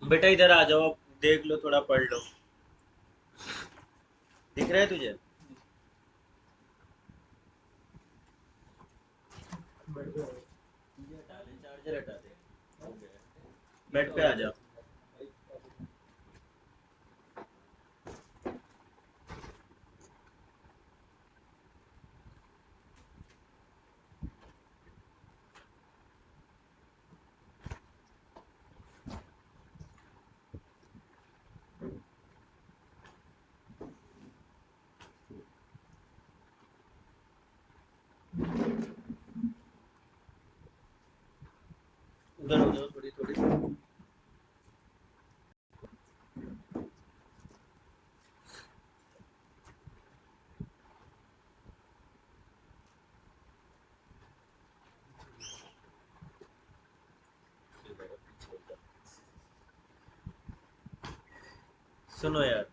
बेटा इधर आ जाओ, देख लो, थोड़ा पढ़ लो। दिख रहा है तुझे? ये हटा ले, चार्जर हटा दे। हो गया। बेड पे आ जा। उधर हो जाओ थोड़ी थोड़ी। सुनो यार,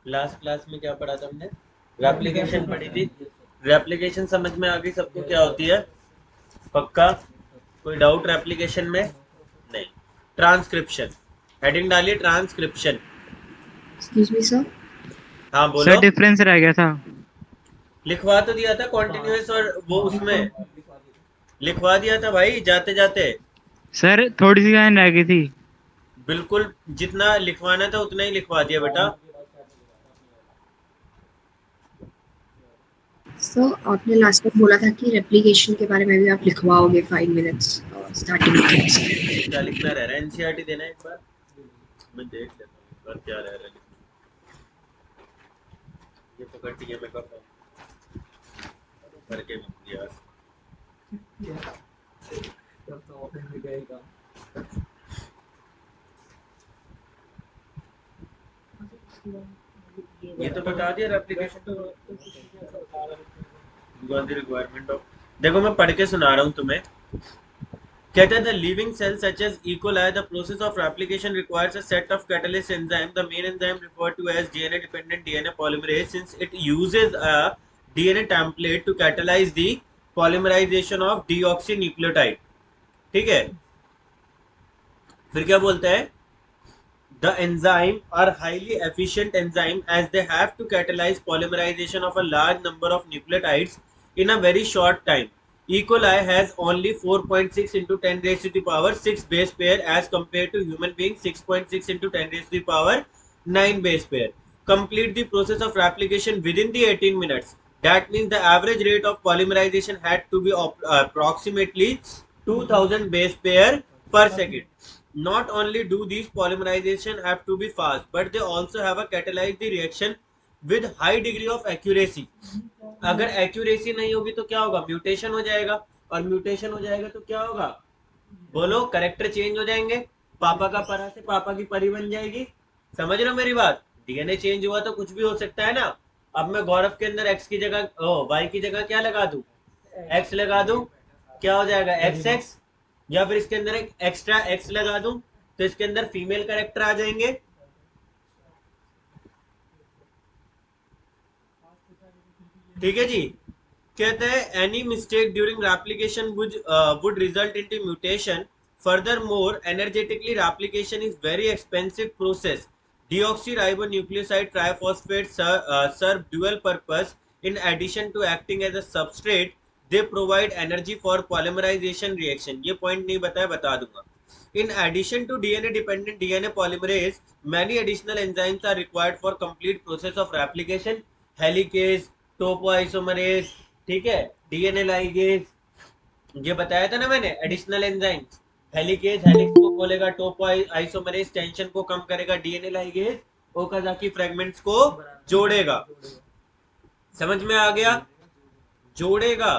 लास्ट क्लास में क्या पढ़ा था हमने? रेप्लिकेशन पढ़ी थी। रेप्लिकेशन समझ में आ गई सबको क्या होती है? पक्का? कोई डाउट रेप्लिकेशन में? नहीं। ट्रांसक्रिप्शन, हेडिंग डालिए ट्रांसक्रिप्शन। Excuse me sir. हाँ सर बोलो। डिफरेंस रह गया था। लिखवा तो दिया था कॉन्टिन्यूअस, और वो उसमें लिखवा दिया था भाई जाते जाते। सर थोड़ी सी लाइन रह गई थी। बिल्कुल, जितना लिखवाना था उतना ही लिखवा दिया बेटा। सर आपने लास्ट टाइम बोला था कि रेप्लिकेशन के बारे में भी आप लिखवाओगे 5 मिनट्स स्टार्टिंग में क्लास। क्या लिखना रह रहा है? एनसीईआरटी देना है एक बार, मैं देख लेता हूँ एक बार क्या रह रहा है लिखना। ये पकड़ टीएमए का फॉर्म करके मिल यार। ये तो बता दिया एप्लीकेशन रिक्वायरमेंट ऑफ। देखो मैं पढ़ के सुना रहा हूँ तुम्हें। कहते हैं the living cells such as E. coli, the process of replication requires a set of catalyst enzyme. The main enzyme referred to as DNA dependent DNA polymerase, since it uses a DNA template to catalyze the polymerization of deoxynucleotide. ठीक है, फिर क्या बोलता है? The enzyme are highly efficient enzyme as they have to catalyze polymerization of a large number of nucleotides in a very short time. E. coli has only 4.6 into 10 raised to the power 6 base pair as compared to human beings 6.6 into 10 raised to the power 9 base pair. Complete the process of replication within the 18 minutes. That means the average rate of polymerization had to be approximately 2000 base pair per second. Not only do these polymerization have to be fast, but they also have a catalyze the reaction with high degree of accuracy. अगर accuracy नहीं होगी तो क्या होगा? Mutation हो जाएगा, और mutation हो जाएगा तो क्या होगा? बोलो, करेक्टर चेंज हो जाएंगे। पापा का परा से पापा की परी बन जाएगी। समझ रहे हो मेरी बात? डीएनए चेंज हुआ तो कुछ भी हो सकता है ना। अब मैं गौरव के अंदर एक्स की जगह वाई की जगह क्या लगा दूं? एक्स लगा दूं, क्या हो जाएगा? X x. या फिर इसके अंदर एक एक्स्ट्रा एक्स लगा दूं तो इसके अंदर फीमेल करेक्टर आ जाएंगे। ठीक है जी। कहते हैं any mistake during replication would result into mutation. Furthermore, energetically replication is very expensive process. Deoxyribonucleoside triphosphates serve dual purpose. In addition to acting as a substrate, they provide energy for polymerization reaction. ये point नहीं बताया, बता दूंगा। In addition to DNA dependent DNA polymerase, many additional enzymes are required for complete process of replication. Helicase, topoisomerase, ठीक है, DNA ligase, ये बताया था ना मैंने। एडिशनल एंजाइम्स, हेलिकेज हेलिक्स को खोलेगा, टोपो आइसोमरेज टेंशन को कम करेगा, डीएनए लाइगेज ओकाजाकी फ्रेगमेंट्स को जोड़ेगा। समझ में आ गया? जोड़ेगा।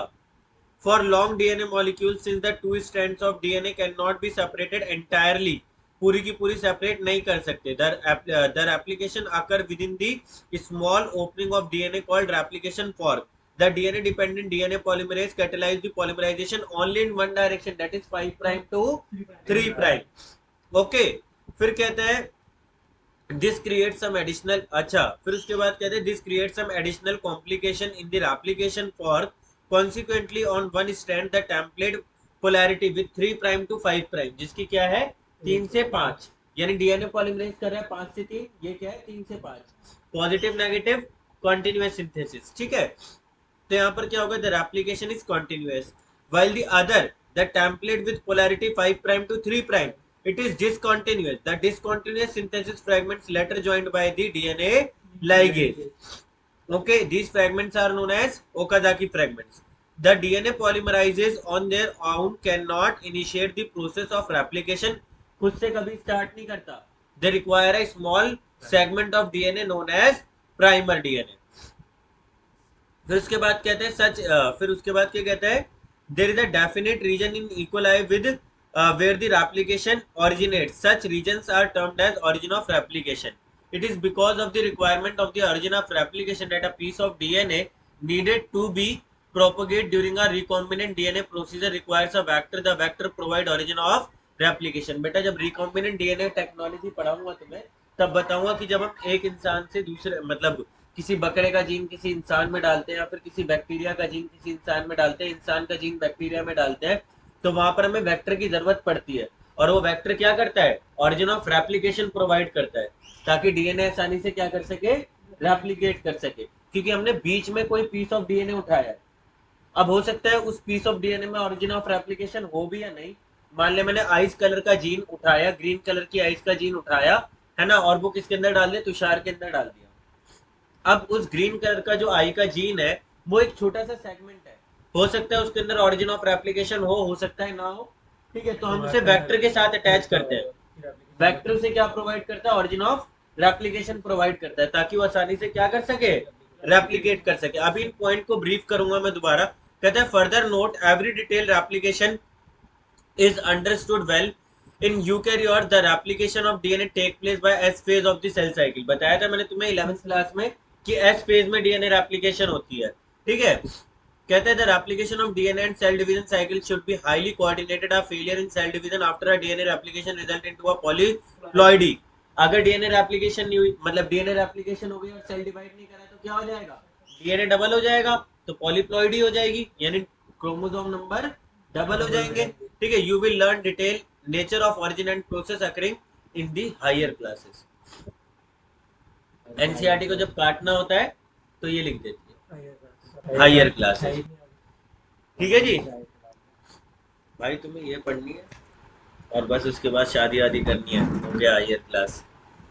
For long DNA molecule, since the two strands of DNA can not be separated entirely, पूरी की पूरी सेपरेट नहीं कर सकते। दर एप्लीकेशन आकर with in the small opening of DNA called replication fork. The DNA dependent DNA polymerase catalyze the polymerization only in one direction, that is 5 prime to 3 prime. Okay, फिर कहते हैं this creates some additional, अच्छा फिर उसके बाद कहते हैं this creates some additional complication in the replication fork. Consequently, on one strand the template polarity with 3 prime to 5 prime, जिसकी क्या है 3 से 5, यानी डीएनए पॉलीमरेज कर रहा है 5 से 3, ये क्या है 3 से 5, पॉजिटिव नेगेटिव कॉन्टिन्यूअस सिंथेसिस, ठीक है। तो यहाँ पर क्या होगा, the replication is continuous, while the other the template with polarity 5 prime to 3 prime it is discontinuous. The discontinuous synthesis fragments later joined by the DNA ligase. Okay, these fragments are known as Okazaki fragments. The DNA polymerases on their own cannot initiate the process of replication. खुद से कभी start नहीं करता. They require a small segment of DNA known as primer DNA. फिर उसके बाद कहते हैं फिर उसके बाद क्या कहता है, there is a definite region in E. coli with where the replication originates. Such regions are termed as origin of replication. It is because of the requirement of the origin of replication that a piece of DNA needed to be propagated during a recombinant DNA procedure requires a vector. The vector provide origin of replication. बेटा जब recombinant DNA technology पढ़ाऊंगा तुम्हें तब बताऊंगा कि जब हम एक इंसान से दूसरे मतलब किसी बकरे का जीन किसी इंसान में डालते हैं या फिर किसी बैक्टीरिया का जीन किसी इंसान में डालते हैं, इंसान का जीन बैक्टीरिया में डालते हैं, तो वहां पर हमें वेक्टर की जरूरत पड़ती है और वो वेक्टर क्या करता है, ऑरिजिन ऑफ रेप्लिकेशन प्रोवाइड करता है ताकि डीएनए आसानी से क्या कर सके, रेप्लिकेट कर सके, क्योंकि हमने बीच में कोई पीस ऑफ डीएनए उठाया है। अब हो सकता है उस पीस ऑफ डीएनए में ऑरिजिन ऑफ रेप्लिकेशन हो भी या नहीं। मान ले मैंने आइस कलर का जीन उठाया, ग्रीन कलर की आइस का जीन उठाया है ना, और वो किसके अंदर डाल दिया, तुषार के अंदर डाल दिया। अब उस ग्रीन कलर का जो आई का जीन है वो एक छोटा सा सेगमेंट है, हो सकता है उसके अंदर ऑरिजिन ऑफ रेप्लिकेशन हो सकता है ना हो, ठीक है। तो हम उसे वेक्टर के साथ अटैच करते हैं, वेक्टर से क्या प्रोवाइड करता है, ऑरिजिन ऑफ रेप्लिकेशन प्रोवाइड करता है ताकि वो आसानी से क्या कर सके, रेप्लिकेट कर सके। अभी इन पॉइंट को ब्रीफ करूंगा मैं दोबारा। कहता है further note every detail replication is understood well in eukaryote the replication of DNA take place by S phase of the cell cycle. बताया था मैंने तुम्हें 11th क्लास में कि एस फेज में डीएनए रेप्लिकेशन होती है, ठीक है। कहते हैं the replication of DNA and cell division cycle should be highly coordinated. A failure in cell division after a DNA replication result into a polyploidy. अगर डीएनए रेप्लिकेशन नहीं हुई, मतलब डीएनए रेप्लिकेशन हो गई और सेल डिवाइड नहीं करा तो क्या हो जाएगा, डीएनए डबल हो जाएगा, तो पॉलीप्लॉइडी हो जाएगी, यानी क्रोमोसोम नंबर डबल हो जाएंगे, ठीक है। You will learn detail nature of origin and process occurring in the higher classes. NCERT को जब काटना होता है तो ये लिख देती है हायर क्लास, ठीक है जी। भाई तुम्हें ये पढ़नी है और बस उसके बाद शादी आदि करनी है, हो गया हायर क्लास।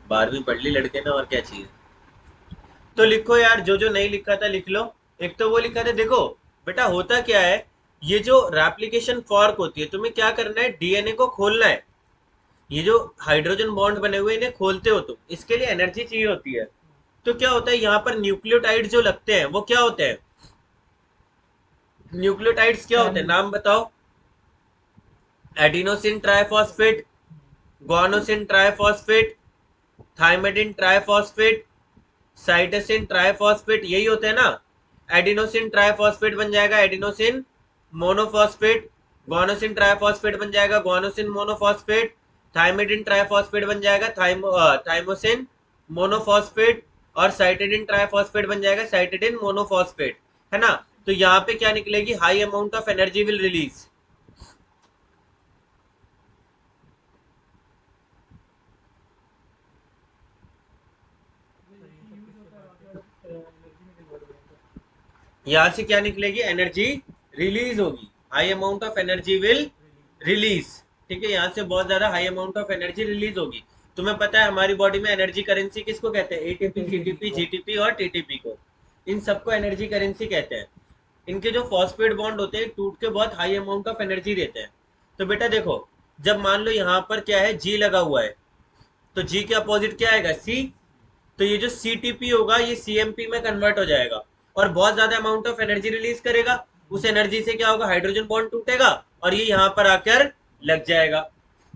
12वीं पढ़ ली लड़के ने, और क्या चाहिए। तो लिखो यार, जो जो नहीं लिखा था लिख लो। एक तो वो लिखा था, देखो बेटा होता क्या है, ये जो रेप्लिकेशन फॉर्क होती है, तुम्हें क्या करना है, डीएनए को खोलना है। ये जो हाइड्रोजन बॉन्ड बने हुए इन्हें खोलते हो तुम, इसके लिए एनर्जी चाहिए होती है। तो क्या होता है, यहाँ पर न्यूक्लियोटाइड जो लगते हैं वो क्या होते हैं, न्यूक्लियोटाइड्स क्या होते हैं, नाम बताओ। Adenosine triphosphate, guanosine triphosphate, थाइमिडिन triphosphate, cytosine triphosphate, यही होते हैं ना। एडिनोसिन ट्राइफॉस्फेट बन जाएगा एडिनोसिन मोनोफॉस्फेट, गुआनोसिन ट्राइफॉस्फेट बन जाएगा गुआनोसिन मोनोफॉस्फेट, थाइमिडिन ट्राइफॉस्फेट बन जाएगा थाइमोसिन मोनोफॉस्फेट, और साइटिडिन ट्राइफॉस्फेट बन जाएगा साइटिडिन मोनोफॉस्फेट, है ना। तो यहाँ पे क्या निकलेगी, high amount of energy will release. यहां से क्या निकलेगी, एनर्जी रिलीज होगी, high amount of energy will release, ठीक है। यहाँ से बहुत ज्यादा high amount of energy release होगी। तुम्हें पता है हमारी बॉडी में एनर्जी करेंसी किसको कहते हैं, एटीपी, सीटीपी, जीटीपी और टीटीपी को, इन सबको एनर्जी करेंसी कहते हैं। इनके जो फॉस्फेट बॉन्ड होते हैं टूट के बहुत हाई अमाउंट ऑफ एनर्जी देते हैं। तो बेटा देखो, जब मान लो यहाँ पर क्या है, जी लगा हुआ है, तो जी के अपोजिट क्या आएगा, सी। तो ये जो सीटीपी होगा ये सीएमपी में कन्वर्ट हो जाएगा और बहुत ज्यादा अमाउंट ऑफ एनर्जी रिलीज करेगा। उस एनर्जी से क्या होगा, हाइड्रोजन बॉन्ड टूटेगा और ये यहाँ पर आकर लग जाएगा।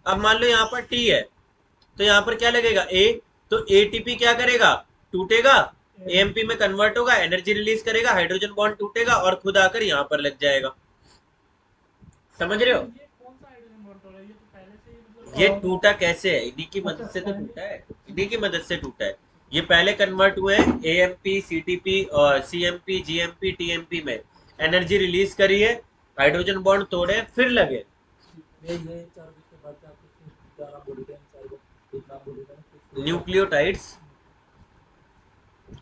अब मान लो यहाँ पर टी है, तो यहाँ पर क्या लगेगा, ए। तो एटीपी क्या करेगा, टूटेगा, एएमपी में कन्वर्ट होगा, एनर्जी रिलीज करेगा, हाइड्रोजन बॉन्ड टूटेगा और खुद आकर यहाँ पर लग जाएगा। समझ रहे हो, ये टूटा कैसे है, इन्हीं की मदद से तो टूटा है, इन्हीं की मदद से टूटा है। ये पहले कन्वर्ट हुए एएमपी, सीटीपी और सीएमपी, जीएमपी, टीएमपी में, एनर्जी रिलीज करी है, हाइड्रोजन बॉन्ड तोड़े, फिर लगे। न्यूक्लियोटाइड्स,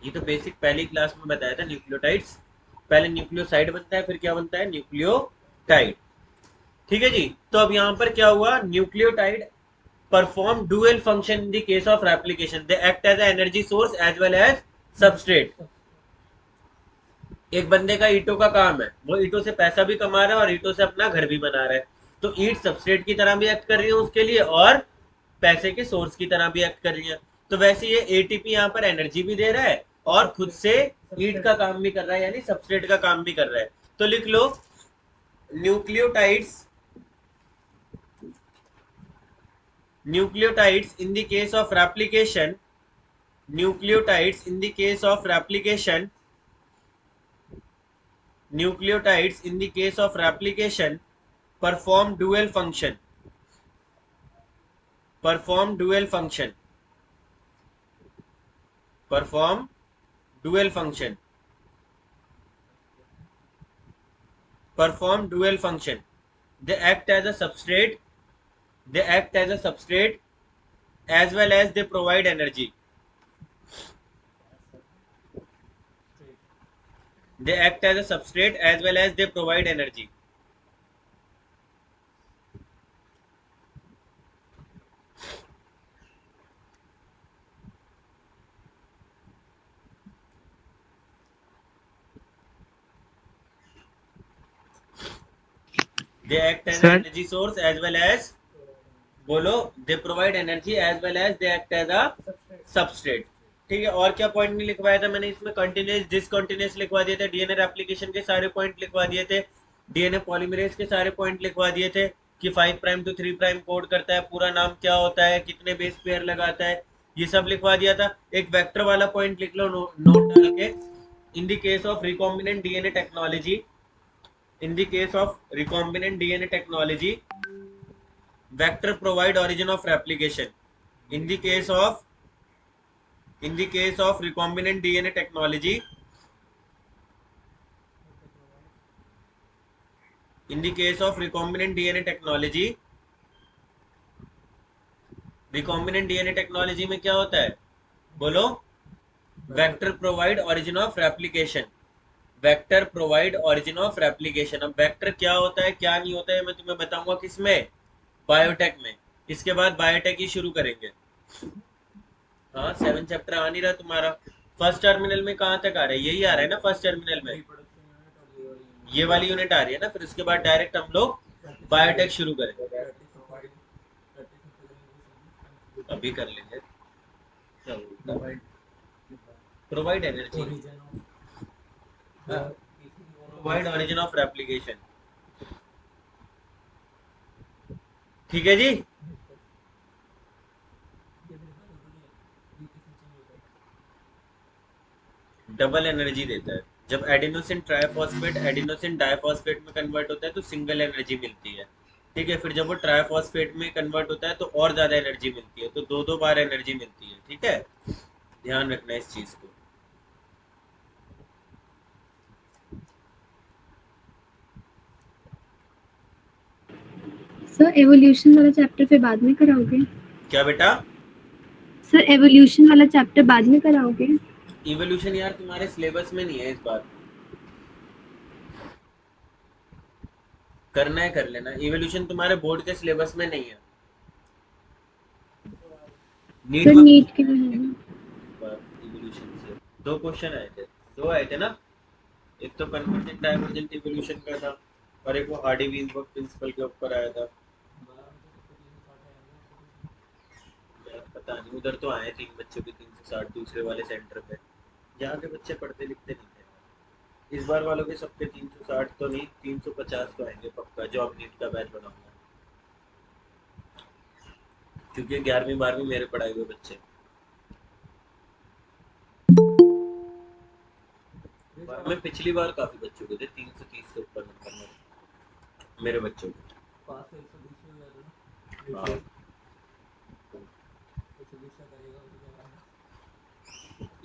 ये तो बेसिक पहली क्लास में बताया था। न्यूक्लियोटाइड्स पहले न्यूक्लियोसाइड बनता है, फिर क्या बनता है, न्यूक्लियोटाइड। ठीक है जी। तो अब यहाँ पर क्या हुआ, nucleotide perform dual function in the case of replication, they act as energy source as well as substrate. एक बंदे का ईटों का काम है, वो ईटों से पैसा भी कमा रहा है और ईटों से अपना घर भी बना रहा है, तो ईट सबस्ट्रेट की तरह भी एक्ट कर रही है उसके लिए और पैसे के सोर्स की तरह भी एक्ट कर रही है। तो वैसे ये एटीपी यहाँ पर एनर्जी भी दे रहा है और खुद से ईट का काम भी कर रहा है, यानी सबस्ट्रेट का काम भी कर रहा है। तो लिख लो, nucleotides in the case of replication, nucleotides in the case of replication, nucleotides in the case of replication perform dual function, perform dual function, perform dual function, perform dual function. They act as a substrate, they act as a substrate as well as they provide energy. They act as a substrate as well as they provide energy. They act as an energy source as well as, बोलो, they provide energy as well as they act as a substrate. ठीक है। और क्या point नहीं लिखवाया था मैंने इसमें, कंटिन्यूस डिसकंटिन्यूस लिखवा दिए थे, डीएनए एप्लीकेशन के सारे पॉइंट लिखवा दिए थे, डीएनए पॉलीमरेज के सारे पॉइंट लिखवा दिए थे कि 5 प्राइम टू 3 प्राइम कोड करता है, पूरा नाम क्या होता है, कितने बेस पेयर लगाता है, ये सब लिखवा दिया था। एक वेक्टर वाला पॉइंट लिख लो नोट डाल के, इन the case of recombinant DNA technology, in the case of recombinant DNA technology, vector provide origin of replication. In the case of recombinant DNA technology, in the case of recombinant DNA technology, recombinant DNA technology में क्या होता है, बोलो, vector provide origin of replication, vector provide origin of replication. अब vector क्या होता है क्या नहीं होता है मैं तुम्हें बताऊंगा किसमें, बायोटेक में। इसके बाद बायोटेक ही शुरू करेंगे। हाँ 7 चैप्टर आ नहीं रहा तुम्हारा। फर्स्ट टर्मिनल में कहाँ तक आ रहा है, यही आ रहा है ना फर्स्ट टर्मिनल में, ये वाली यूनिट आ रही है ना, फिर उसके बाद डायरेक्ट हम लोग बायोटेक शुरू करेंगे। अभी कर लेंगे। Provide energy, provide origin of replication. ठीक है जी। डबल एनर्जी देता है, जब एडिनोसिन ट्राइफॉस्फेट एडिनोसिन डाइफॉस्फेट में कन्वर्ट होता है तो सिंगल एनर्जी मिलती है। ठीक है, फिर जब वो ट्राइफॉस्फेट में कन्वर्ट होता है तो और ज्यादा एनर्जी मिलती है, तो दो दो बार एनर्जी मिलती है। ठीक है, ध्यान रखना इस चीज को। सर एवोल्यूशन वाला चैप्टर फिर बाद में कराओगे? क्या बेटा? सर एवोल्यूशन वाला चैप्टर बाद में कराओगे? इवोल्यूशन यार तुम्हारे सिलेबस में नहीं है इस बार, करना है कर लेना। इवोल्यूशन तुम्हारे बोर्ड के सिलेबस में नहीं है। नीट के लिए इवोल्यूशन से 2 क्वेश्चन आए थे, 2 आए थे ना, एक तो कन्वर्जेंट डाइवर्जेंट इवोल्यूशन का था और एक वो हार्डी वीनबर्ग प्रिंसिपल के ऊपर आया था। पता नहीं, उधर तो आए 3 बच्चे भी 360 दूसरे वाले सेंटर पे, यहाँ के बच्चे पढ़ते लिखते नहीं थे। इस बार वालों के सबके 360 तो नहीं 350 तो आएंगे पक्का, जो अब नीट का बैच बनाऊंगा, क्योंकि 11वीं 12वीं मेरे पढ़ाए हुए बच्चे। मैं पिछली बार काफी बच्चों के थे, 330 से ऊपर नंबर मेरे बच्चों के। हाँ।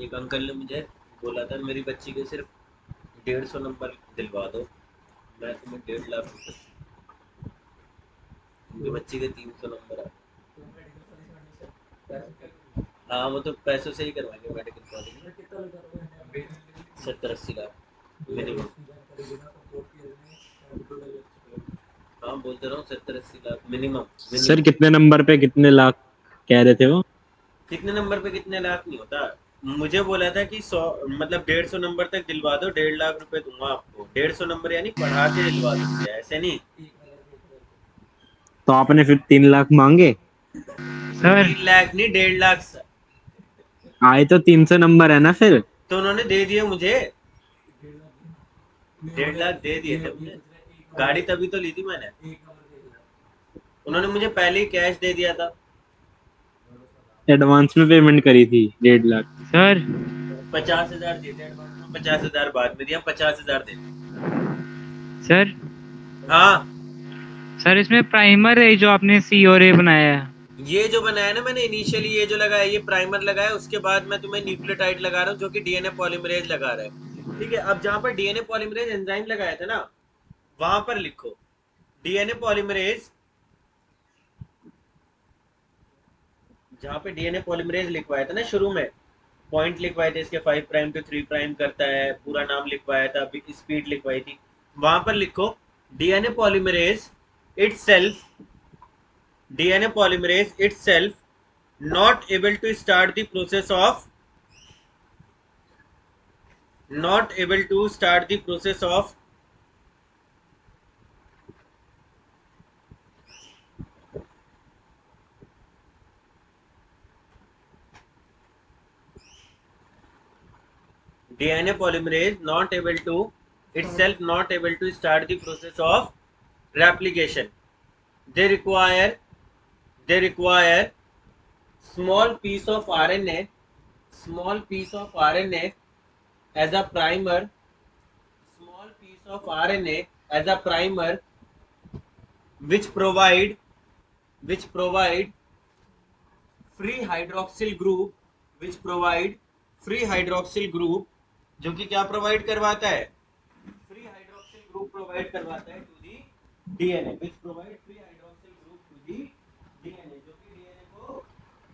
एक अंकल ने मुझे बोला था मेरी बच्ची के सिर्फ 150 नंबर दिलवा दो, मैं तुम्हें 1.5 लाख रुपए। उनके बच्चे के 300 नंबर आते हैं। हाँ वो तो पैसों से ही करवाएंगे मेडिकल कॉलेज। 70-80 लाख मिनिमम। हाँ बोलते रहो 70-80 लाख मिनिमम सर मिनिमम। कितने नंबर पे कितने लाख कह रहे थे वो? कितने नंबर पे कितने लाख नहीं होता। मुझे बोला था कि 100 मतलब 150 नंबर तक दिलवा दो, 1.5 लाख रुपए दूंगा आपको। 150 नंबर यानी पढ़ा के दिलवा दूंगा, ऐसे नहीं। तो आपने फिर 3 लाख मांगे? सर 3 लाख नहीं, 1.5 लाख सर। आए तो 300 नंबर है ना फिर। तो उन्होंने दे दिए मुझे, 1.5 लाख दे दिए थे मुझे। गाड़ी तभी तो ली थी मैंने, उन्होंने मुझे पहले ही कैश दे दिया था। एडवांस में पेमेंट करी थी 1.5 लाख। सर 50,000 दिए थे एडवांस में, 50,000 बाद में दिया, 50,000 दे दिए। सर हाँ सर इसमें प्राइमर है जो आपने सी और ए बनाया है। ये जो बनाया ना मैंने इनिशियली, ये जो लगाया ये प्राइमर लगाया, उसके बाद मैं तुम्हें न्यूक्लियोटाइड लगा रहा हूँ जो कि डीएनए पॉलीमरेज लगा रहा है। ठीक है, अब जहां पर डीएनए पॉलीमरेज एंजाइम लगाया था ना, वहां पर लिखो डीएनए पॉलीमरेज, जहां पे डीएनए पॉलीमरेज लिखवाया था ना शुरू में, पॉइंट लिखवाए थे इसके 5 प्राइम टू 3 प्राइम करता है, पूरा नाम लिखवाया था, स्पीड लिखवाई थी। वहां पर लिखो DNA polymerase itself, DNA polymerase itself not able to start the process of, not able to start the process of DNA polymerase not able to itself not able to start the process of replication. They require small piece of RNA, small piece of RNA as a primer, small piece of RNA as a primer, which provide free hydroxyl group, which provide free hydroxyl group, जो कि क्या provide करवाता है, free hydroxyl group provide करवाता है to the DNA, which provide free hydroxyl group to the DNA, जो कि DNA को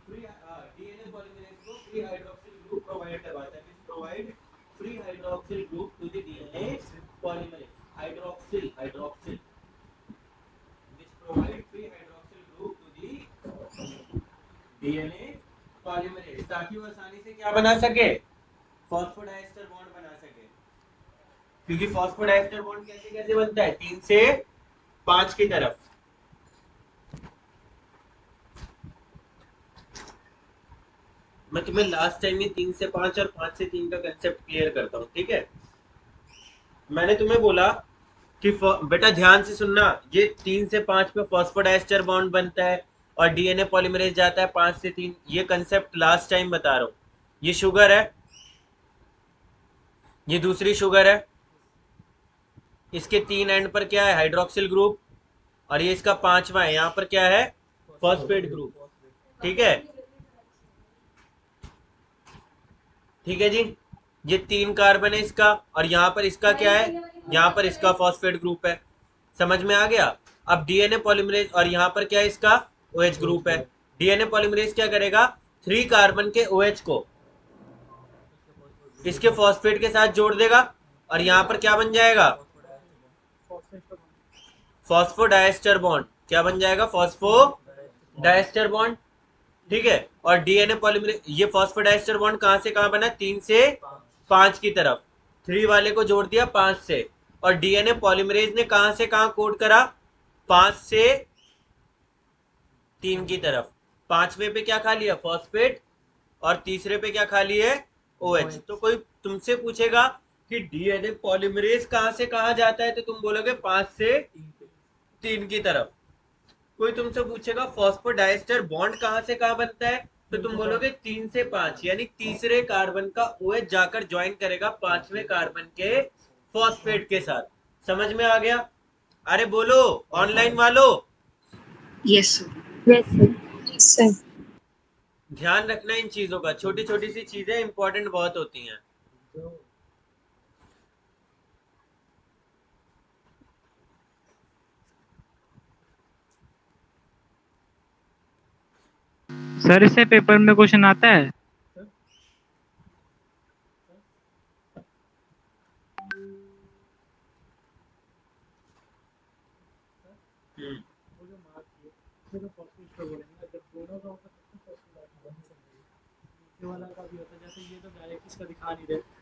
फ्री डीएनए पॉलीमरेज को फ्री हाइड्रोक्सिल ग्रुप प्रोवाइड करवाता है, which provide free hydroxyl group to the DNA polymerase, hydroxyl hydroxyl which provide free hydroxyl group to the DNA polymerase, ताकि वो आसानी से क्या बना सके, फॉस्फोडाइस्टर बॉन्ड बना सके। क्योंकि फॉस्फोडाइस्टर बॉन्ड कैसे कैसे बनता है, 3 से 5 की तरफ। मैं तुम्हें लास्ट टाइम ही 3 से 5 और 5 से 3 का कंसेप्ट क्लियर करता हूँ, ठीक है। मैंने तुम्हें बोला कि बेटा ध्यान से सुनना, ये 3 से 5 पे फॉस्फोडाइस्टर बॉन्ड बनता है और डीएनए पॉलीमरेज जाता है 5 से 3। ये कंसेप्ट लास्ट टाइम बता रहा हूँ। ये शुगर है, ये दूसरी शुगर है, इसके 3 एंड पर क्या है, हाइड्रोक्सिल ग्रुप, और ये इसका 5वां है, यहाँ पर क्या है, फॉस्फेट ग्रुप। ठीक है, ठीक है जी। ये 3 कार्बन है इसका, और यहाँ पर इसका क्या है, यहाँ पर इसका फॉस्फेट ग्रुप है। समझ में आ गया। अब डीएनए पॉलीमरेज, और यहाँ पर क्या है, इसका OH ग्रुप है। डीएनए पॉलीमरेज क्या करेगा, 3 कार्बन के OH को इसके फॉस्फेट के साथ जोड़ देगा, और यहाँ पर क्या बन जाएगा, फॉस्फोडाइस्टर बॉन्ड। क्या बन जाएगा, फॉस्फोडाइस्टर बॉन्ड। ठीक है, और डीएनए पॉलीमरेज, ये फॉस्फोडाइस्टर बॉन्ड कहां से कहां बना, 3 से 5 की तरफ, 3 वाले को जोड़ दिया 5 से, और डीएनए पॉलीमरेज ने कहां से कहां कोड करा, 5 से 3 की तरफ। 5वें पे क्या खा लिया, फॉस्फेट, और तीसरे पे क्या खा लिया, OH। तो कोई तुमसे पूछेगा कि डीएनए पॉलीमरेज कहां से कहां जाता है, तो तुम बोलोगे 5 से 3 की तरफ। कोई तुमसे पूछेगा फॉस्फोडाइस्टर बॉन्ड कहां से कहां बनता है, तो तुम बोलोगे 3 से 5, यानी तीसरे कार्बन का OH जाकर ज्वाइन करेगा 5वें कार्बन के फॉस्फेट के साथ। समझ में आ गया। अरे बोलो ऑनलाइन वालों। Yes, sir. Yes, sir. ध्यान रखना इन चीजों का, छोटी छोटी सी चीजें इंपॉर्टेंट बहुत होती हैं। सर इससे पेपर में क्वेश्चन आता है? हम्म,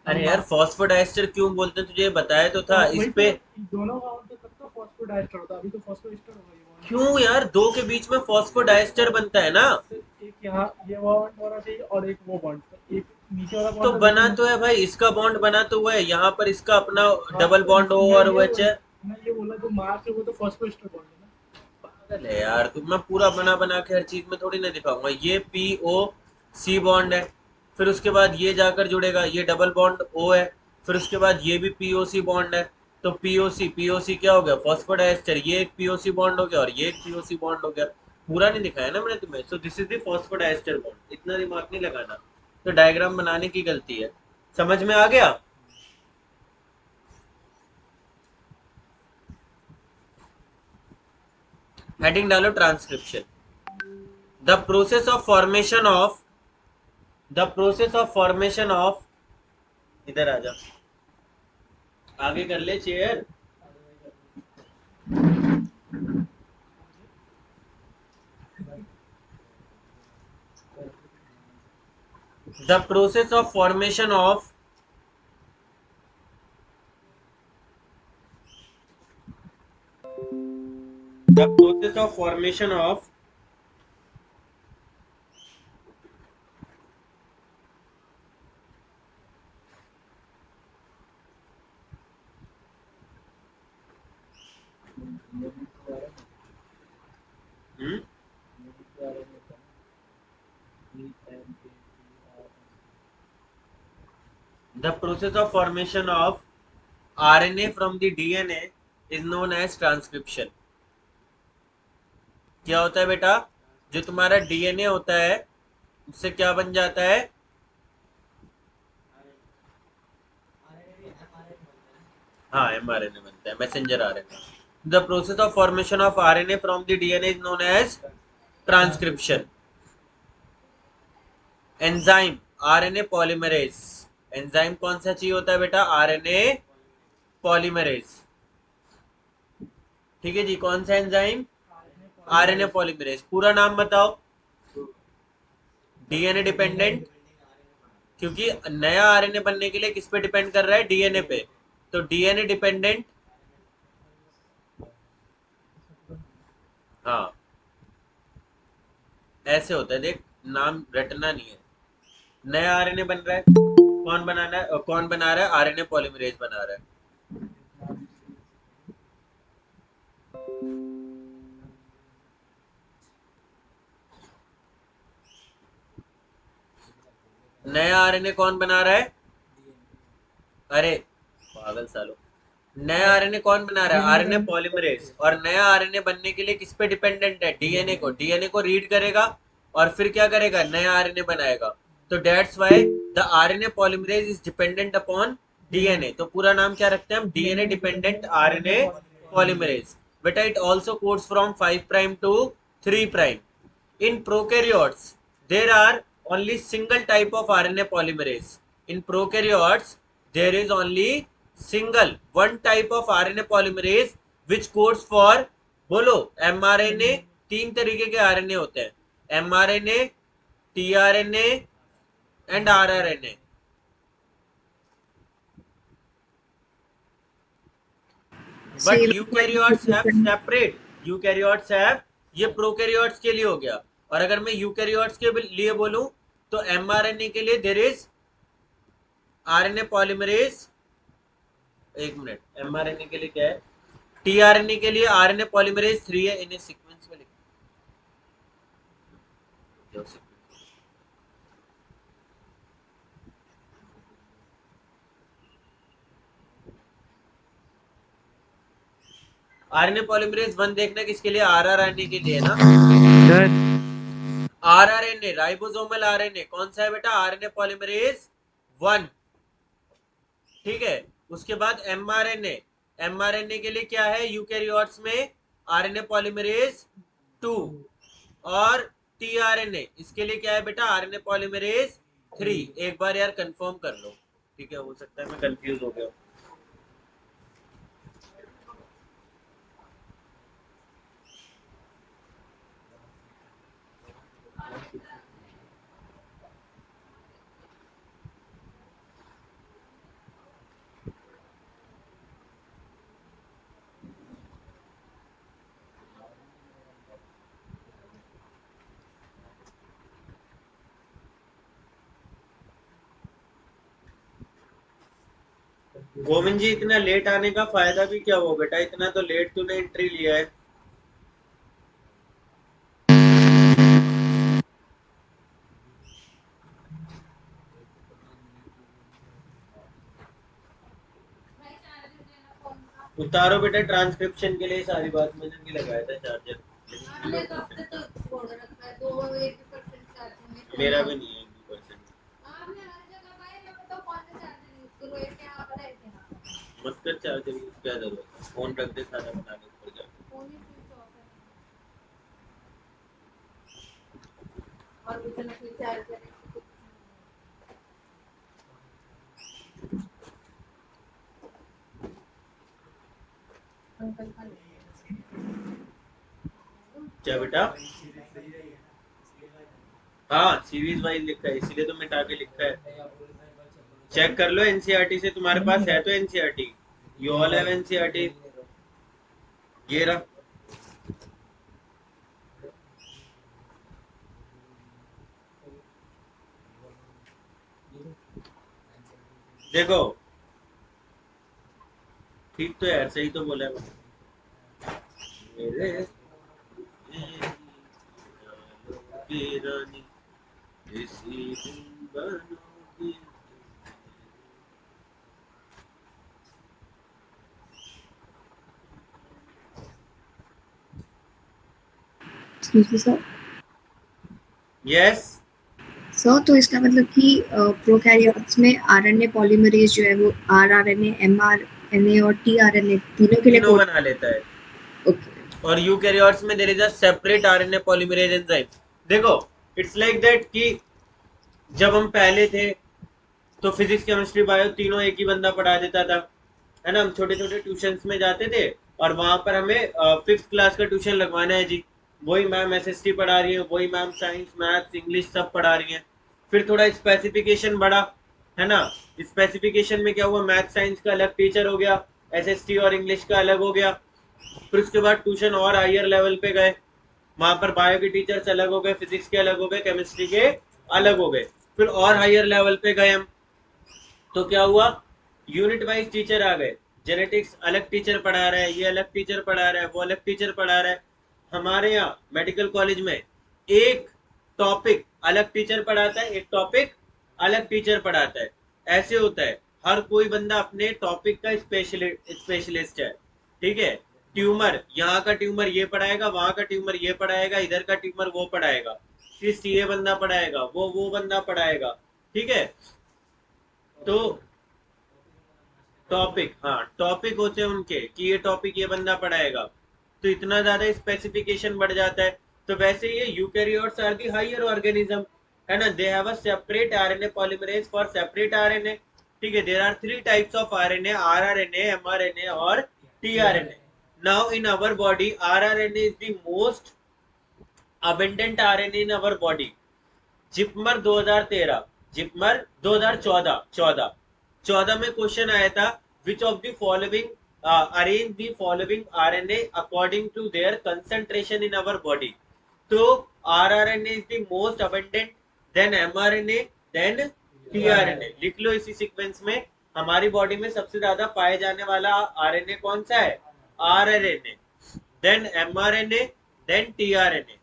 अरे यार फॉस्फोडाइस्टर क्यों बोलते हैं तुझे ये बताया तो था इस पे। दोनों का आंसर तब तो फॉस्फोडाइस्टर होता, अभी तो फॉस्फोएस्टर होगा ये बॉन्ड। क्यों यार, दो के बीच में फॉस्फोडाइस्टर बनता है ना, एक यहाँ ये बॉन्ड होना चाहिए और एक वो बॉन्ड, तो एक नीचे वाला तो बॉन्ड बना तो है भाई, इसका बॉन्ड बना तो हुआ है, यहाँ पर इसका अपना डबल बॉन्ड हो और वो है। मैं ये बोला जो मार्क है वो तो फॉस्फोएस्टर बॉन्ड है ना। पागल है यार तू, मैं पूरा बना बना के हर चीज में थोड़ी ना दिखाऊंगा। ये पी ओ सी बॉन्ड है, फिर उसके बाद ये जाकर जुड़ेगा, ये डबल बॉन्ड ओ है, फिर उसके बाद ये भी पी ओ सी बॉन्ड है, तो पी ओ सी क्या हो गया, फॉस्फोडाइस्टर। ये एक पी ओ सी बॉन्ड हो गया और ये एक पी ओ सी बॉन्ड हो गया। पूरा नहीं दिखाया ना मैंने तुम्हें। So this is the phosphodiester bond, इतना दिमाग नहीं लगाना, तो डायग्राम बनाने की गलती है। समझ में आ गया? हेडिंग डालो transcription. The process of formation of इधर आ जा, आगे कर ले chair. The process of formation of the process of formation of the process of formation of RNA from the DNA is known as transcription। क्या होता है बेटा, जो तुम्हारा डीएनए होता है उससे क्या बन जाता है, हाँ एमआरएनए बनता है, messenger RNA. The process of formation of RNA from the DNA is known as transcription. Enzyme RNA polymerase, enzyme कौन सा चाहिए होता है बेटा, आरएनए पॉलीमरेज। ठीक है जी, कौन सा एंजाइम, आरएनए पॉलीमरेज। पूरा नाम बताओ। डीएनए डिपेंडेंट, क्योंकि नया आरएनए बनने के लिए किस पे डिपेंड कर रहा है, डीएनए पे, तो डीएनए डिपेंडेंट। हाँ ऐसे होता है, देख नाम रटना नहीं है। नया आरएनए बन रहा है, कौन बनाना है, कौन बना रहा है, आरएनए पॉलीमरेज बना रहा है। नया आरएनए कौन बना रहा है, अरे पागल सालो, नया आरएनए कौन बना रहा है, आरएनए पॉलीमरेज। और नया आरएनए बनने के लिए किस पे डिपेंडेंट है, डीएनए को। डीएनए को रीड करेगा और फिर क्या करेगा, नया आरएनए बनाएगा। तो that's why the RNA polymerase is dependent upon DNA. तो पूरा नाम क्या रखते हैं हम, डीएनए डिपेंडेंट आरएनए पॉलीमरेज। बेटा it also codes from 5 prime to 3 prime. In prokaryotes, there are only single type of RNA polymerase. In prokaryotes, there is only one type of RNA polymerase which codes for, बोलो, mRNA। तीन तरीके के RNA होते हैं, mRNA, tRNA and rRNA। But eukaryotes have separate, eukaryotes have, ये prokaryotes के लिए हो गया। और अगर मैं यूकैरियोट्स के लिए बोलूं तो एमआरएनए के लिए देयर इज आरएनए पॉलीमरेज। एक मिनट, एमआरएनए के लिए क्या है, टीआरएनए के लिए आरएनए पॉलीमरेज 3 है। इन्हें सीक्वेंस में लिखो। आरएनए पॉलीमरेज 1 देखना किसके लिए, आरआरएनए के लिए ना। सर आरआरएनए राइबोसोमल आरएनए कौन सा है बेटा, आरएनए पॉलीमरेज 1। ठीक है, उसके बाद एमआरएनए, एमआरएनए के लिए क्या है यूकैरियोट्स में, आरएनए पॉलीमरेज 2। और टीआरएनए, इसके लिए क्या है बेटा, आरएनए पॉलीमरेज 3। एक बार यार कंफर्म कर लो, ठीक है, हो सकता है मैं कंफ्यूज हो गया। गोविंद जी, इतना लेट आने का फायदा भी क्या हुआ बेटा, इतना तो लेट तूने एंट्री लिया है। उतारो बेटा, ट्रांसक्रिप्शन के लिए सारी बात मैंने नहीं लगाया था चार्जर, मेरा भी नहीं है 2%। मत कर चार्जर यूज, क्या जरूरत है, फोन रख दे, खाना बनाने ऊपर जा। क्या बेटा, हाँ सीरीज वाइज लिखा है, इसीलिए तो मिटा के लिखा है। चेक कर लो एनसीईआरटी से, तुम्हारे पास है तो NCERT, you all have NCERT, ये रहा। देखो ठीक तो यार, सही तो बोला है मेरे की रानी, इसी दिन बनोगी। Excuse me sir. Yes, sir तो इसका मतलब कि प्रोकैरियोट्स में आरएनए पॉलीमरेज जो है वो आरआरएनए, एमआरएनए और टीआरएनए तीनों के लिए तीनों कोड। बना लेता है। ओके। और यूकैरियोट्स में there is a separate RNA polymerase enzyme. देखो इट्स लाइक दैट कि जब हम पहले थे तो फिजिक्स केमिस्ट्री बायो तीनों एक ही बंदा पढ़ा देता था, है ना। हम छोटे छोटे ट्यूशन में जाते थे और वहां पर हमें फिफ्थ क्लास का ट्यूशन लगवाना है जी, वही मैम एसएसटी पढ़ा रही है, वही मैम साइंस मैथ्स इंग्लिश सब पढ़ा रही है। फिर थोड़ा स्पेसिफिकेशन बढ़ा, है ना। स्पेसिफिकेशन में क्या हुआ, मैथ साइंस का अलग टीचर हो गया, एसएसटी और इंग्लिश का अलग हो गया। फिर उसके बाद ट्यूशन और हायर लेवल पे गए, वहां पर बायो के टीचर्स अलग हो गए, फिजिक्स के अलग हो गए, केमिस्ट्री के अलग हो गए। फिर और हायर लेवल पे गए हम, तो क्या हुआ, यूनिट वाइज टीचर आ गए। जेनेटिक्स अलग टीचर पढ़ा रहा है, ये अलग टीचर पढ़ा रहा है, वो अलग टीचर पढ़ा रहा है। हमारे यहाँ मेडिकल कॉलेज में एक टॉपिक अलग टीचर पढ़ाता है, एक टॉपिक अलग टीचर पढ़ाता है। ऐसे होता है, हर कोई बंदा अपने टॉपिक का स्पेशलिस्ट है, ठीक है। ट्यूमर, यहाँ का ट्यूमर ये पढ़ाएगा, वहां का ट्यूमर ये पढ़ाएगा, इधर का ट्यूमर वो पढ़ाएगा, फिर ये बंदा पढ़ाएगा, वो बंदा पढ़ाएगा, ठीक है। तो टॉपिक, हाँ टॉपिक होते हैं उनके कि ये टॉपिक ये बंदा पढ़ाएगा, तो इतना ज्यादा स्पेसिफिकेशन बढ़ जाता है। तो वैसे ये eukaryotes are the higher organism, है ना, they have a separate RNA polymerase for separate RNA, ठीक है। There are 3 types of RNA, rRNA, mRNA और tRNA. Now in our body rRNA is the most abundant RNA in our body. JIPMER 2013, JIPMER 2014, 14 में question आया था, which of the following arrange the following RNA according to their concentration in our body. तो rRNA is the most abundant, then mRNA, then tRNA. लिख लो इसी sequence में, हमारी body में सबसे ज्यादा पाए जाने वाला आरएनए कौन सा है, rRNA, then mRNA, then tRNA.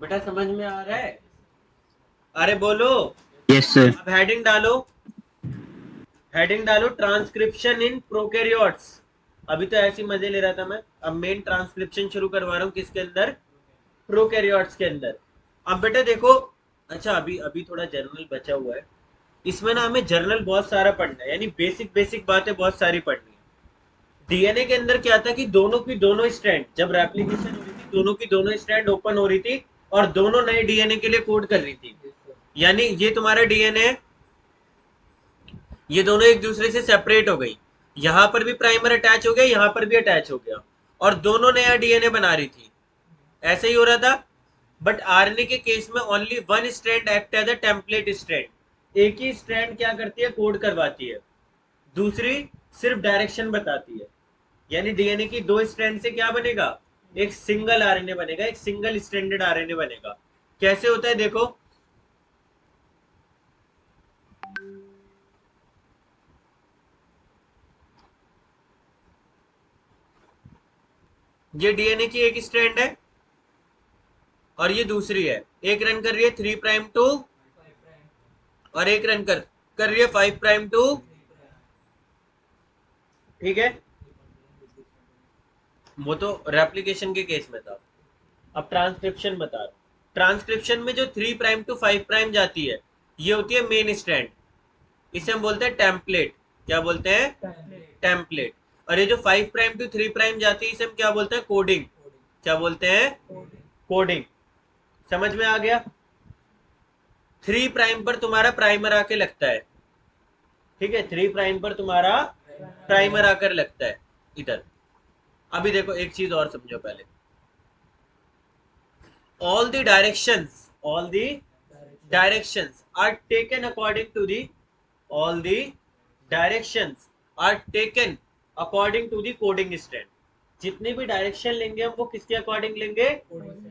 बेटा समझ में आ रहा है? अरे बोलो। Yes sir. अब हेडिंग डालो ट्रांसक्रिप्शन इन प्रोकैरियोट्स। अभी तो ऐसी मजे ले रहा था मैं, अब मेन ट्रांसक्रिप्शन शुरू करवा रहा हूँ किसके अंदर? प्रोकैरियोट्स के अंदर। अब बेटा देखो, अच्छा अभी अभी थोड़ा जर्नल बचा हुआ है, इसमें ना हमें जर्नल बहुत सारा पढ़ना है, यानी बेसिक बेसिक बातें बहुत सारी पढ़नी है। डीएनए के अंदर क्या था कि दोनों की दोनों स्ट्रैंड, जब रेप्लिकेशन हो रही थी दोनों की दोनों स्ट्रैंड ओपन हो रही थी और दोनों नए डीएनए के लिए कोड कर रही थी। यानी ये तुम्हारा डीएनए, ये दोनों एक दूसरे से सेपरेट हो गई, यहां पर भी प्राइमर अटैच हो गया, यहां पर भी अटैच हो गया, और दोनों नया डीएनए बना रही थी। ऐसे ही हो रहा था। बट आरएनए के केस में only one strand act as a template strand. एक ही स्ट्रैंड क्या करती है? कोड करवाती है, दूसरी सिर्फ डायरेक्शन बताती है। यानी डीएनए की दो स्ट्रैंड से क्या बनेगा? एक सिंगल आरएनए बनेगा, एक सिंगल स्ट्रैंडेड आरएनए बनेगा। कैसे होता है देखो, ये डीएनए की एक स्ट्रैंड है और ये दूसरी है, एक रन कर रही है 3 प्राइम टू और एक रन कर रही है 5 प्राइम टू। ठीक है, वो तो रेप्लिकेशन के केस में था। अब ट्रांसक्रिप्शन बता रहा हूं। ट्रांसक्रिप्शन में जो 3 प्राइम टू 5 प्राइम जाती है, ये होती है मेन स्ट्रैंड, इसे हम बोलते हैं टेम्पलेट। क्या बोलते हैं? टेम्पलेट। और ये जो 5 प्राइम टू 3 प्राइम जाती है, इसे हम क्या बोलते हैं? कोडिंग। क्या बोलते हैं? कोडिंग। समझ में आ गया? 3 प्राइम पर तुम्हारा प्राइमर आके लगता है, ठीक है, 3 प्राइम पर तुम्हारा प्राइमर आकर लगता है इधर। अभी देखो एक चीज और समझो पहले, all the directions are taken according to the all the directions are taken according to the coding strand। जितनी भी डायरेक्शन लेंगे हम वो किसके अकॉर्डिंग लेंगे?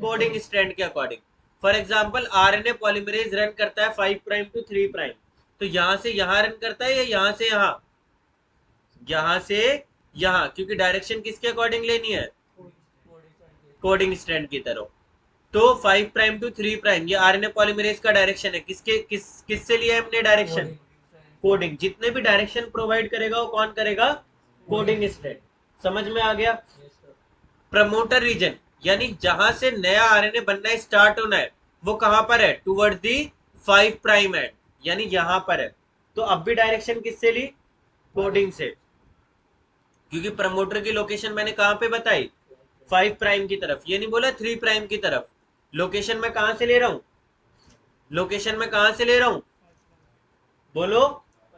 कोडिंग स्ट्रैंड के according. For example RNA polymerase run करता है 5 प्राइम टू 3 प्राइम, तो यहां से यहां रन करता है या यहां से यहां? यहां से यहां, क्योंकि डायरेक्शन किसके अकॉर्डिंग लेनी है? कोडिंग स्ट्रैंड की तरफ। तो 5 प्राइम टू 3 प्राइम ये आरएनए पॉलीमरेज का डायरेक्शन है, किससे लिया है हमने डायरेक्शन? कोडिंग। जितने भी डायरेक्शन प्रोवाइड करेगा वो कौन करेगा? Coding strand. समझ में आ गया? प्रमोटर रीजन, यानी जहां से नया आरएनए बनना है, स्टार्ट होना है, वो कहां पर है? टुवर्ड्स दी 5 प्राइम एंड, यानी यहां पर है। तो अब भी डायरेक्शन किससे ली? कोडिंग से, क्योंकि प्रमोटर की लोकेशन मैंने कहां पे बताई? 5 प्राइम की तरफ, ये नहीं बोला 3 प्राइम की तरफ। लोकेशन मैं कहां से ले रहा हूं? लोकेशन मैं कहां से ले रहा हूं? बोलो।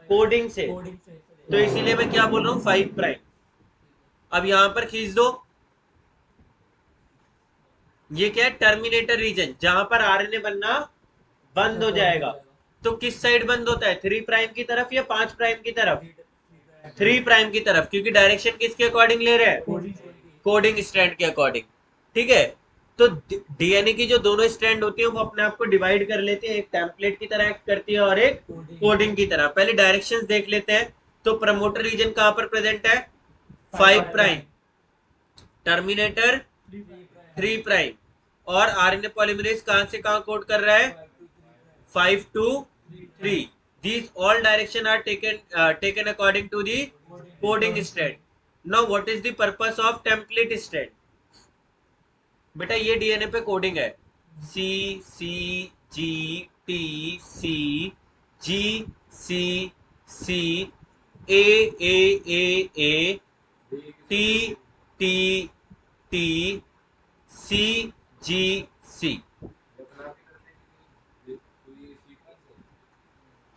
कोडिंग से। तो इसीलिए मैं क्या बोल रहा हूं? 5 प्राइम। अब यहां पर खींच दो, ये क्या है? टर्मिनेटर रीजन, जहां पर आरएनए बनना बंद हो जाएगा। तो किस साइड बंद होता है? 3 प्राइम की तरफ या 5 प्राइम की तरफ? 3 प्राइम की तरफ, क्योंकि डायरेक्शन किसके अकॉर्डिंग ले रहे हैं? कोडिंग स्ट्रैंड के अकॉर्डिंग। ठीक है, तो डीएनए की जो दोनों स्ट्रैंड होती है वो अपने आप को डिवाइड कर लेते हैं, एक टेम्पलेट की तरह एक्ट करती है और एक कोडिंग की तरह। पहले डायरेक्शंस देख लेते हैं। तो प्रमोटर रीजन कहां पर प्रेजेंट है? 5 प्राइम। Terminator 3 prime. और आरएनए पॉलीमरेज कहां से कहां कोड कर रहा है? 5 to 3। These all direction are taken according to the coding strand. Now what is the purpose of template strand? बेटा ये डीएनए पे कोडिंग है, C C G T C G C C A A A A T T T C G C।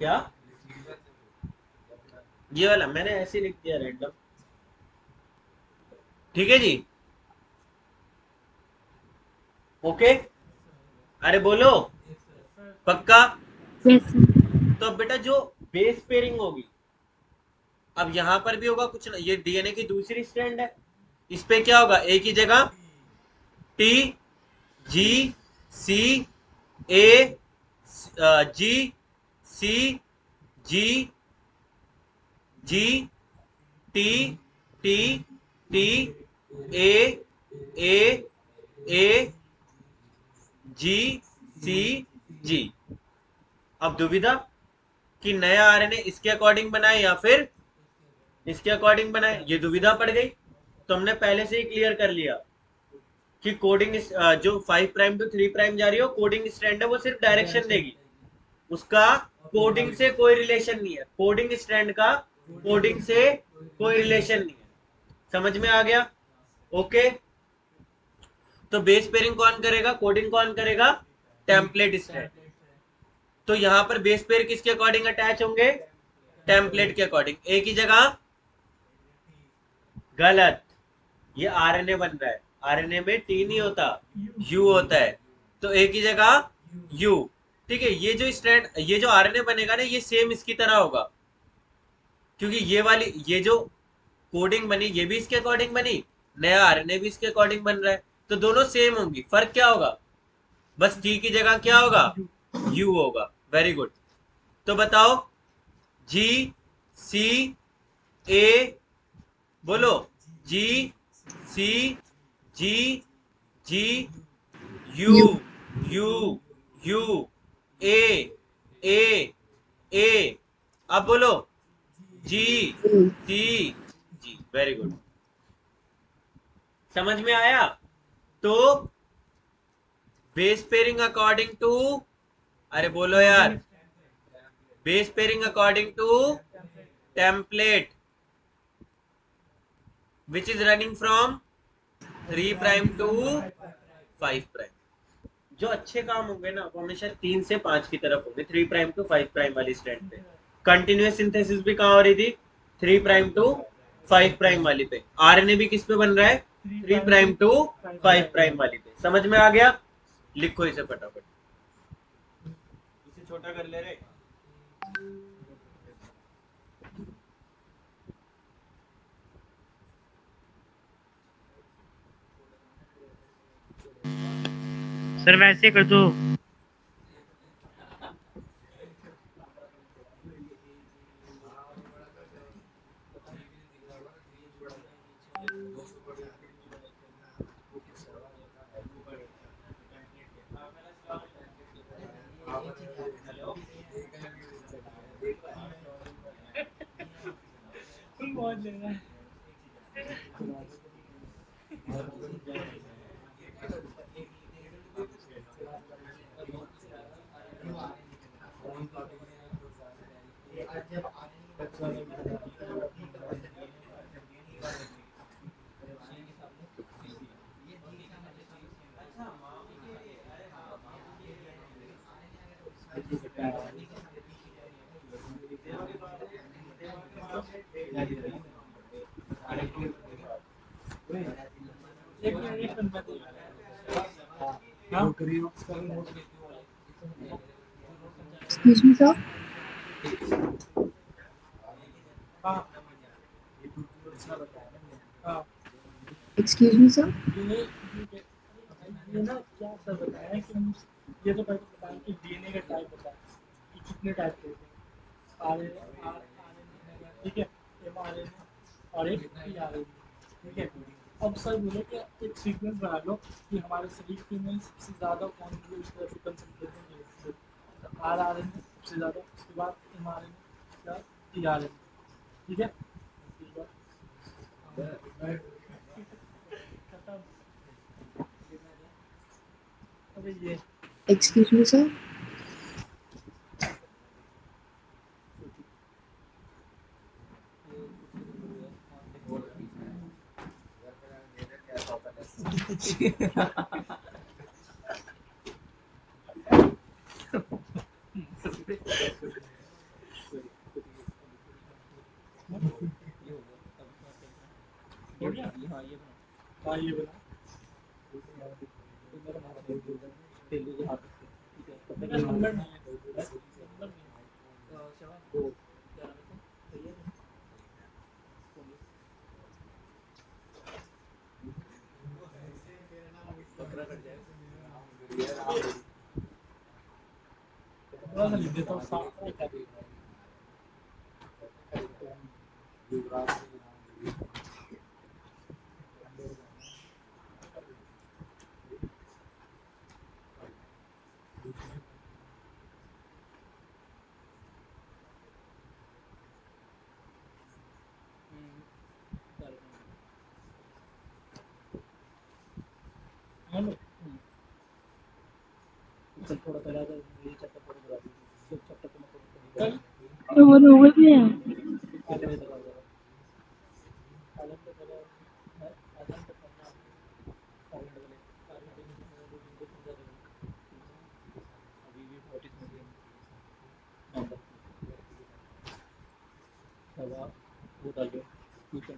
क्या? ये वाला मैंने ऐसे लिख दिया रैंडम। ठीक है जी, ओके। अरे बोलो पक्का? यस तो अब बेटा जो बेस पेयरिंग होगी, अब यहां पर भी होगा कुछ ना, ये डीएनए की दूसरी स्ट्रैंड है, इस पे क्या होगा? एक ही जगह T G C A G C G G T T T A A A G C G. अब दुविधा कि नया आरएनए इसके अकॉर्डिंग बनाए या फिर इसके अकॉर्डिंग बनाए, ये दुविधा पड़ गई। तो हमने पहले से ही क्लियर कर लिया कि कोडिंग जो 5 प्राइम टू 3 प्राइम जा रही हो, कोडिंग स्ट्रैंड है, वो सिर्फ डायरेक्शन देगी, उसका कोडिंग से कोई रिलेशन नहीं है। कोडिंग स्ट्रैंड का कोडिंग से कोई रिलेशन नहीं है। समझ में आ गया? ओके। तो बेस पेयरिंग कौन करेगा, कोडिंग कौन करेगा? Template strand. तो यहां पर बेस पेयर किसके अकॉर्डिंग अटैच होंगे? टेम्पलेट के अकॉर्डिंग। एक ही जगह गलत, ये आरएनए बन रहा है, आरएनए में टी नहीं होता, यू होता है। तो एक ही जगह यू। ठीक है, ये जो स्ट्रैंड, ये जो आरएनए बनेगा ना, ये सेम इसकी तरह होगा, क्योंकि ये वाली, ये जो कोडिंग बनी, ये भी इसके अकॉर्डिंग बनी, नया आरएनए भी इसके अकॉर्डिंग बन रहा है, तो दोनों सेम होंगी। फर्क क्या होगा? बस टी की जगह क्या होगा? यू होगा। Very good. तो बताओ, जी सी ए, बोलो, G C G G U U U U A A A. अब बोलो, G U C G. Very good. समझ में आया? तो बेस पेयरिंग अकॉर्डिंग टू, अरे बोलो यार, base pairing according to template which is running from 3 prime to 5 prime. जो अच्छे काम होंगे ना, वो हमेशा 3 से 5 की तरफ होंगे, 3 प्राइम टू 5 प्राइम वाली स्ट्रैंड पे। कंटिन्यूअस सिंथेसिस भी कहाँ हो रही थी? 3 प्राइम टू 5 प्राइम वाली पे। आरएनए भी किस पे बन रहा है? 3 प्राइम टू 5 प्राइम वाली पे। समझ में आ गया? लिखो इसे फटाफट, इसे छोटा कर ले रे। सर वैसे कर दो। तुम बहुत लेना है। एक मिनट मैं हाँ एक्सक्यूज मी सर, हाँ हाँ। एक्सक्यूज मी सर, ये ना क्या सर बताया कि हम, ये तो पहले बताया कि डीएनए का टाइप बताया कि कितने टाइप के होते हैं, आरएनए, ठीक है, एमआरएनए और एक टीआरएनए, ठीक है। अब सर बोले कि एक सीक्वेंस बना लो कि हमारे शरीर के में सबसे ज़्यादा कौन सी इस तरह से कंसंट्रेशन है, तो आरआरएनए सबसे ज़्यादा, उसके बाद एमआरएनए या टीआरएनए, ठीक है। खत्म। अबे ये एक्सक्यूज मी सर, हो गया। हाँ ये बना मेरा नंबर नहीं है, नंबर नहीं है। थोड़ा सा लिख देता हूँ साफ एक आदमी। कल थोड़ा पहले आता ये चैप्टर पूरा करा दूँ चैप्टर तो मैं कल और हो गया आधे बजे तक आ जाएगा आधे घंटे पहले आधे घंटे पहले आधे घंटे पहले 4 घंटे की उनको समझा देगा अभी भी 40 मिनट नंबर सवा वो डाल दो ठीक है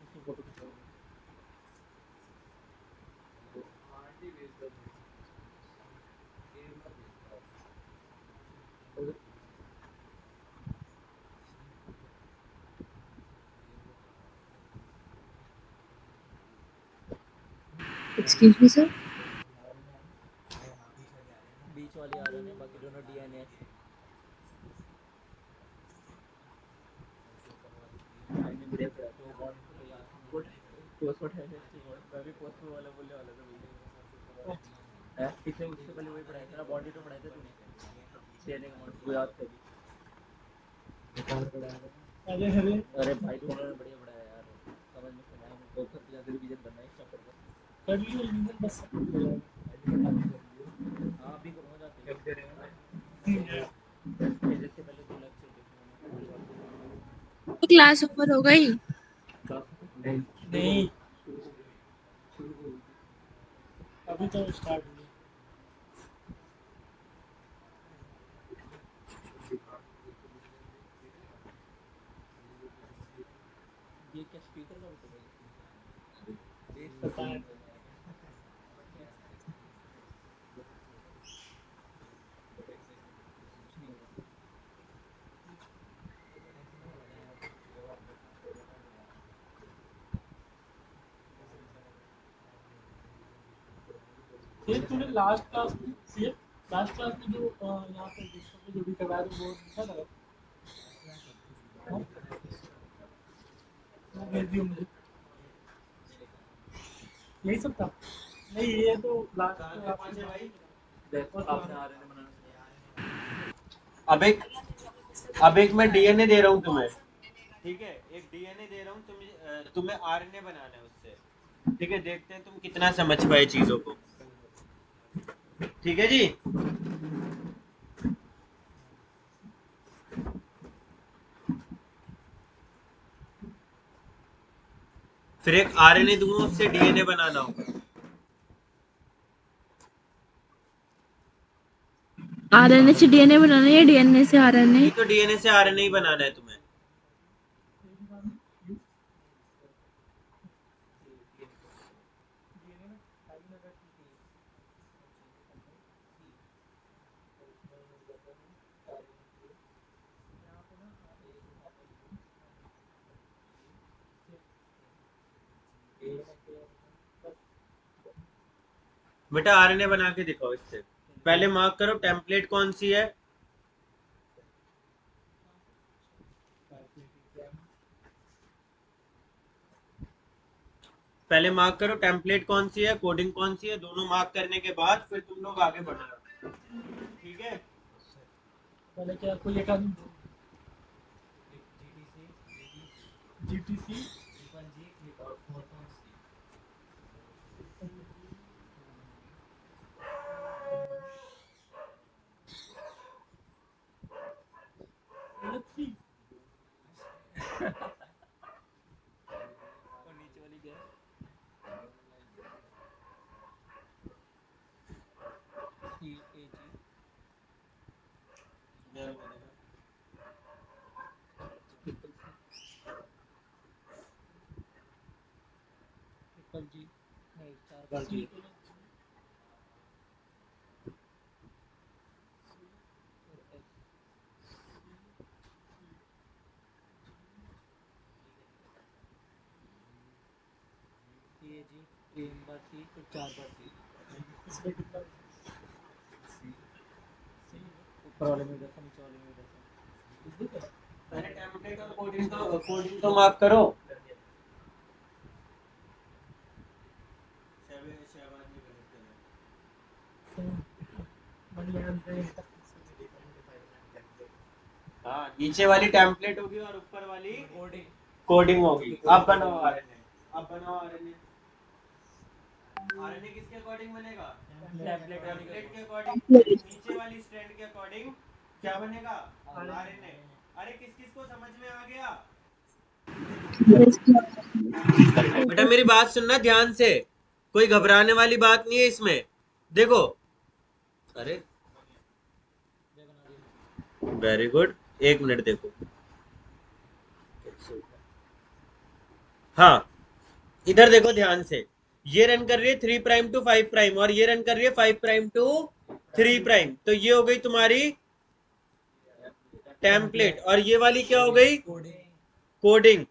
उसमें फोटो खिंचवा एक्सक्यूज मी सर बीच वाली आ रहे हैं बाकी दोनों डीएनए मैंने बढ़िया पढ़ा तो बॉन्ड गुड पोस्ट है मैं भी पोस्ट वाला बोलने वाला था भैया है पिछले उससे पहले वही पढ़ाया था ना बॉडी तो पढ़ाया था तूने डीएनए का मॉडल वो याद कर अरे अरे भाई दोनों ने बढ़िया पढ़ाया यार समझ में से आया तो घर पे जाकर रिवीजन करना है इस चैप्टर का कर लियो रिवीजन बस हां अभी करूंगा जाके कब दे रहे हो मेरे से पहले 2 लेक्चर देखूंगा क्लास ओवर हो गई नहीं अभी तो स्टार्ट हुई ये क्या स्पीकर का बटन है पता है ये तूने लास्ट क्लास में जो यहाँ पे डिस्को पे जो भी करवाया था वो क्या था वो भेज दियो मुझे यही सब था नहीं ये तो लास्ट आपने आ रहे हैं बनाना अब एक मैं डीएनए दे रहा हूँ तुम्हें ठीक है एक डीएनए दे रहा हूँ तुम्हें आरएनए बनाना है उससे ठीक है देखते हैं तुम कितना समझ पाए चीजों को ठीक है जी फिर एक आरएनए दूंगा उससे डीएनए बनाना होगा आरएनए से डीएनए बनाना है या डीएनए से आरएनए नहीं तो डीएनए से आरएनए ही बनाना है तुम्हें बेटा आरएनए बना के दिखाओ इससे पहले मार्क करो टेम्पलेट कौन सी है पहले मार्क करो टेम्पलेट कौन सी है कोडिंग कौन सी है दोनों मार्क करने के बाद फिर तुम लोग आगे बढ़ना ठीक है पहले क्या कोई एक आदमी जीटीसी और नीचे वाली क्या है EAG ट्रिपल जी नहीं 4 बार जी EAG 3 बार सी फिर 4 बार सी इसमें कितना ऊपर वाले में दसा नीचे वाले में दसा पहले टेम्पलेट और कोडिंग तो मार्क करो हाँ नीचे वाली टेम्पलेट होगी और ऊपर वाली कोडिंग होगी अब बनाओ आरएनए आरएनए किसके अकॉर्डिंग बनेगा? टेम्पलेट के अकॉर्डिंग। Template. नीचे वाली स्ट्रैंड के अकॉर्डिंग क्या बनेगा? आरएनए। अरे किस किस को समझ में आ गया? बेटा मेरी बात सुनना ध्यान से, कोई घबराने वाली बात नहीं है इसमें। देखो, अरे वेरी गुड, 1 मिनट देखो। हाँ, इधर देखो ध्यान से, ये रन कर रही है 3 प्राइम टू 5 प्राइम और ये रन कर रही है 5 प्राइम टू 3 प्राइम। तो ये हो गई तुम्हारी टेम्पलेट और ये वाली क्या हो गई? कोडिंग।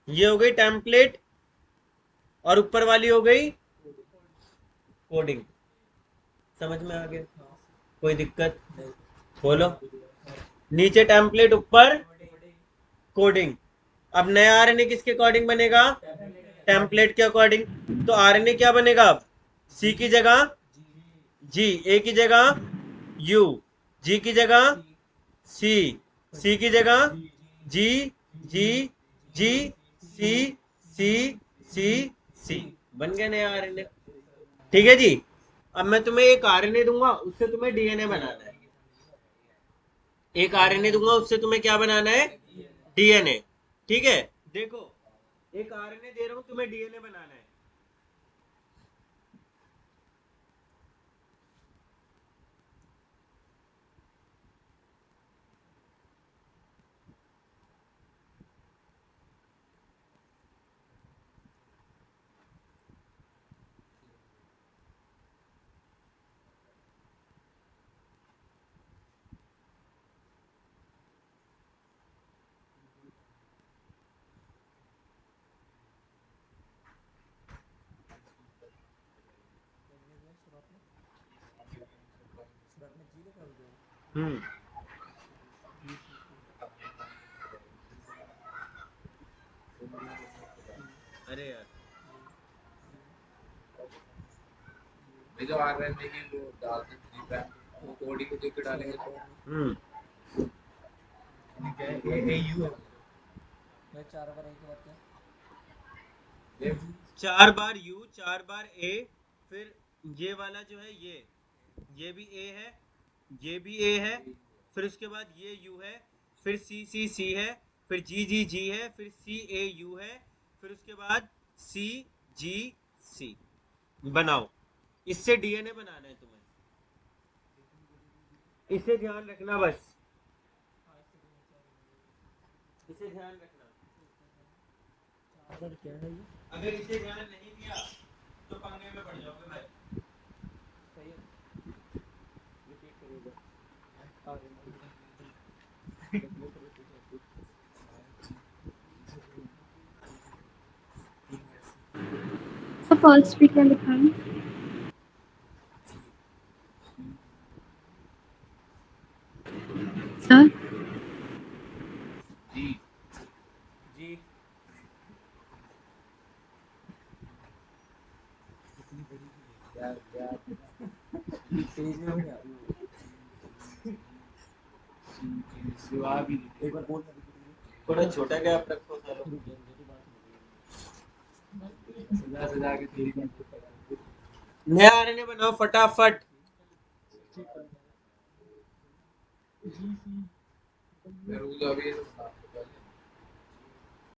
ये हो गई टेम्पलेट और ऊपर वाली हो गई कोडिंग। समझ में आ गया? कोई दिक्कत? बोलो। नीचे टेम्पलेट, ऊपर कोडिंग। अब नया आरएनए किसके अकॉर्डिंग बनेगा? टेम्पलेट के अकॉर्डिंग। तो आरएनए क्या बनेगा अब? सी की जगह जी, ए की जगह यू, जी की जगह सी, सी की जगह जी, जी, जी, सी, सी, सी, सी। बन गया नया आरएनए। ठीक है जी। अब मैं तुम्हें एक आरएनए दूंगा, उससे तुम्हें डीएनए बनाना है। एक आरएनए दूंगा, उससे तुम्हें क्या बनाना है? डीएनए। ठीक है, देखो एक आरएनए दे रहा हूं, तुम्हें डीएनए बनाना है। हम्म, अरे यार जो आरएनए की वो डालते हैं 3 प्राइम वो कोडिंग को देख डालेंगे तो हम्म, एयू है। 4 बार यू, 4 बार ए, फिर ये वाला जो है ये भी ए है, ये भी ए है, फिर उसके बाद ये यू है, फिर सी सी सी है, फिर जी जी जी है, फिर सी ए यू है, फिर उसके बाद सी जी सी। बनाओ। इससे डीएनए बनाना है तुम्हें, इसे ध्यान रखना बस, इसे ध्यान रखना। अगर इसे ध्यान नहीं दिया तो पंगे में पड़ जाओगे भाई। तो फर्स्ट स्पीकर लिखा है सर। जी जी क्या क्या पेज में हो गया शिवा भी एक बार बोल थोड़ा छोटा गैप रखो सालो। सजा सजा के तेरी नया आरएनए बनाओ फटाफट। मैं रुक जा अभी